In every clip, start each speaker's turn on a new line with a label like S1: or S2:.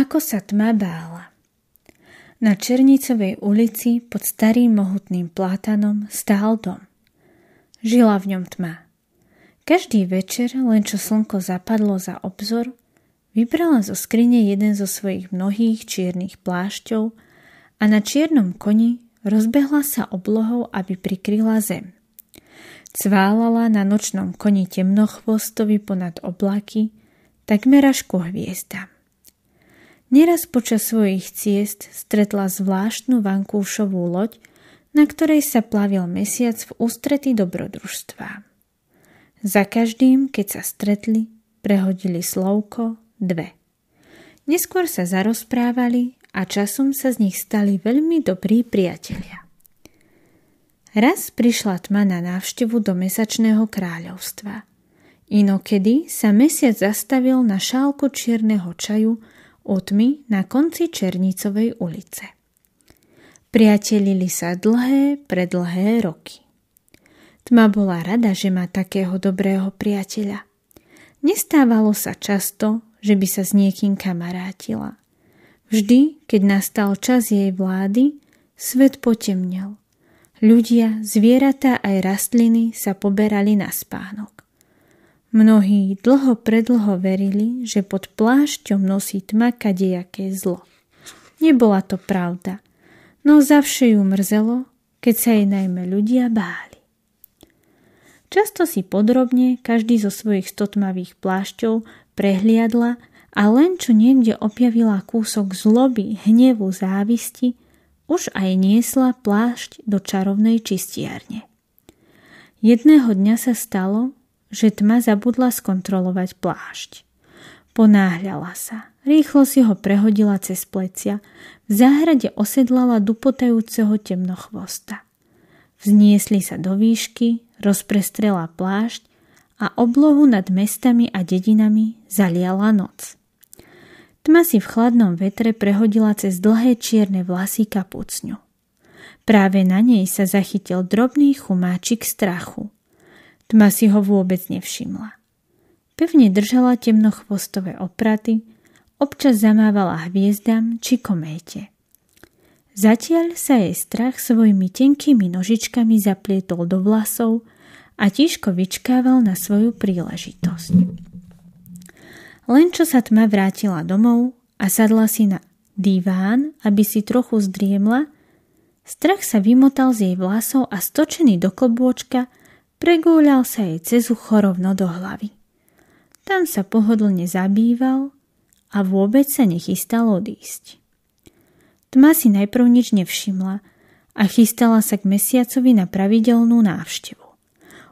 S1: Ako sa tma bála. Na Černicovej ulici pod starým mohutným plátanom stál dom. Žila v ňom tma. Každý večer, len čo slnko zapadlo za obzor, vybrala zo skrine jeden zo svojich mnohých čiernych plášťov a na čiernom koni rozbehla sa oblohou, aby prikryla zem. Cválala na nočnom koni temnochvostovi ponad oblaky, takmer až ku hviezdam. Neraz počas svojich ciest stretla zvláštnu vankúšovú loď, na ktorej sa plavil mesiac v ústrety dobrodružstvám. Za každým, keď sa stretli, prehodili slovko 2. Neskôr sa zarozprávali a časom sa z nich stali veľmi dobrí priatelia. Raz prišla tma na návštevu do mesačného kráľovstva. Inokedy sa mesiac zastavil na šálku čierneho čaju u tmy na konci Černicovej ulice. Priatelili sa predlhé roky. Tma bola rada, že má takého dobrého priateľa. Nestávalo sa často, že by sa s niekým kamarátila. Vždy, keď nastal čas jej vlády, svet potemnel. Ľudia, zvieratá aj rastliny sa poberali na spánok. Mnohí predlho verili, že pod plášťom nosí tma kadejaké zlo. Nebola to pravda, no zavše ju mrzelo, keď sa jej najmä ľudia báli. Často si podrobne každý zo svojich stotmavých plášťov prehliadla a len čo niekde objavila kúsok zloby, hnevu, závisti, už aj niesla plášť do čarovnej čistiarne. Jedného dňa sa stalo, že tma zabudla skontrolovať plášť. Ponáhľala sa, rýchlo si ho prehodila cez plecia, v záhrade osedlala dupotajúceho temnochvosta. Vzniesli sa do výšky, rozprestrela plášť a oblohu nad mestami a dedinami zaliala noc. Tma si v chladnom vetre prehodila cez dlhé čierne vlasy kapucňu. Práve na nej sa zachytil drobný chumáčik strachu. Tma si ho vôbec nevšimla. Pevne držala temnochvostové opraty, občas zamávala hviezdam či kométe. Zatiaľ sa jej strach svojimi tenkými nožičkami zaplietol do vlasov a tížko vyčkával na svoju príležitosť. Len čo sa tma vrátila domov a sadla si na diván, aby si trochu zdriemla, strach sa vymotal z jej vlasov a stočený do klobôčka pregúľal sa jej cez ucho rovno do hlavy. Tam sa pohodlne zabýval a vôbec sa nechystal odísť. Tma si najprv nič nevšimla a chystala sa k mesiacovi na pravidelnú návštevu.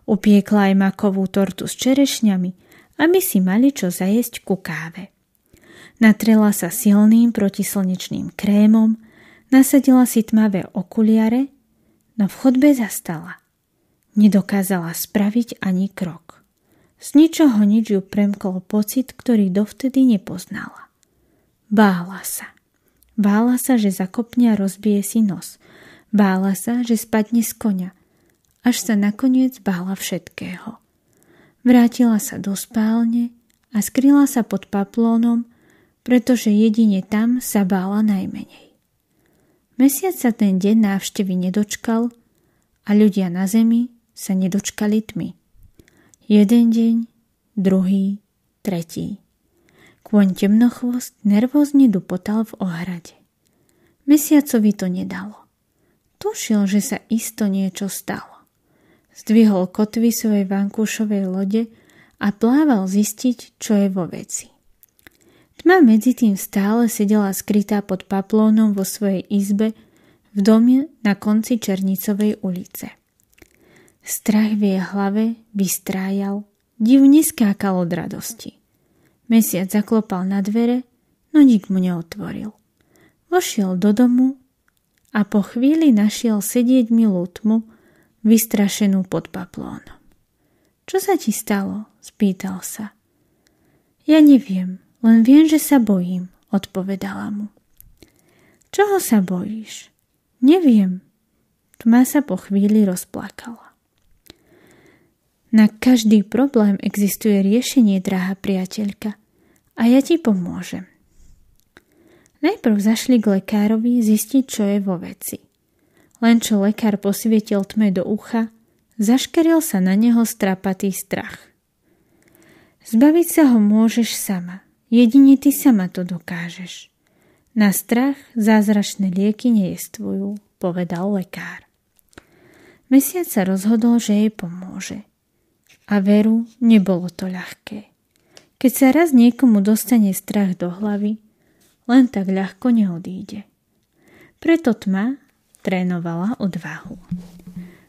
S1: Upiekla aj makovú tortu s čerešňami, aby si mali čo zajesť ku káve. Natrela sa silným protislnečným krémom, nasadila si tmavé okuliare, no v chodbe zastala. Nedokázala spraviť ani krok. Z ničoho nič ju premkol pocit, ktorý dovtedy nepoznala. Bála sa. Bála sa, že zakopne a rozbije si nos. Bála sa, že spadne z koňa. Až sa nakoniec bála všetkého. Vrátila sa do spálne a skryla sa pod paplónom, pretože jedine tam sa bála najmenej. Mesiac sa ten deň návštevy nedočkal a ľudia na zemi sa nedočkali tmy. Jeden deň, druhý, tretí. Kôň temnochvost nervózne dupotal v ohrade. Mesiacovi to nedalo. Tušil, že sa isto niečo stalo. Zdvihol kotvy svojej vankúšovej lode a plával zistiť, čo je vo veci. Tma medzi tým stále sedela skrytá pod paplónom vo svojej izbe v dome na konci Černicovej ulice. Strach v jej hlave vystrájal, div neskákal od radosti. Mesiac zaklopal na dvere, no nik mu neotvoril. Vošiel do domu a po chvíli našiel sedieť milú tmu, vystrašenú pod paplónom. Čo sa ti stalo? Spýtal sa. Ja neviem, len viem, že sa bojím, odpovedala mu. Čoho sa bojíš? Neviem. Tma sa po chvíli rozplakala. Na každý problém existuje riešenie, drahá priateľka, a ja ti pomôžem. Najprv zašli k lekárovi zistiť, čo je vo veci. Len čo lekár posvietil tme do ucha, zaškeril sa na neho strapatý strach. Zbaviť sa ho môžeš sama. Jedine ty sama to dokážeš. Na strach zázračné lieky nejestvujú, povedal lekár. Mesiac sa rozhodol, že jej pomôže. A veru, nebolo to ľahké. Keď sa raz niekomu dostane strach do hlavy, len tak ľahko neodíde. Preto tma trénovala odvahu.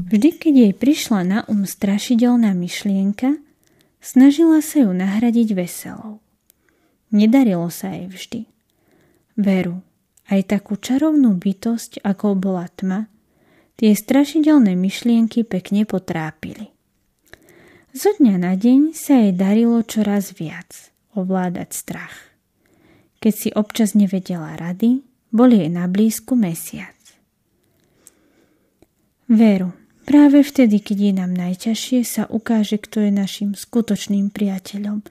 S1: Vždy, keď jej prišla na strašidelná myšlienka, snažila sa ju nahradiť veselou. Nedarilo sa jej vždy. Veru, aj takú čarovnú bytosť, ako bola tma, tie strašidelné myšlienky pekne potrápili. Zo dňa na deň sa jej darilo čoraz viac ovládať strach. Keď si občas nevedela rady, bol jej na blízku mesiac. Veru, práve vtedy, keď je nám najťažšie, sa ukáže, kto je našim skutočným priateľom,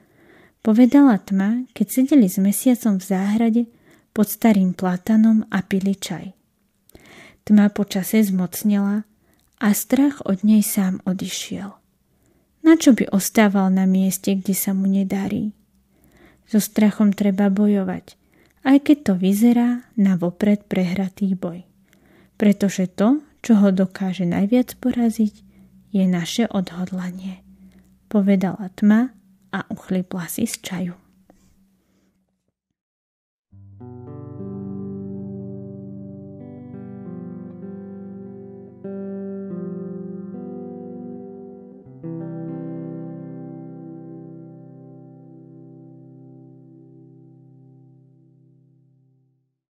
S1: povedala tma, keď sedeli s mesiacom v záhrade pod starým platanom a pili čaj. Tma počase zmocnela a strach od nej sám odišiel. Na čo by ostával na mieste, kde sa mu nedarí? So strachom treba bojovať, aj keď to vyzerá na vopred prehratý boj. Pretože to, čo ho dokáže najviac poraziť, je naše odhodlanie, povedala tma a uchlipla si z čaju.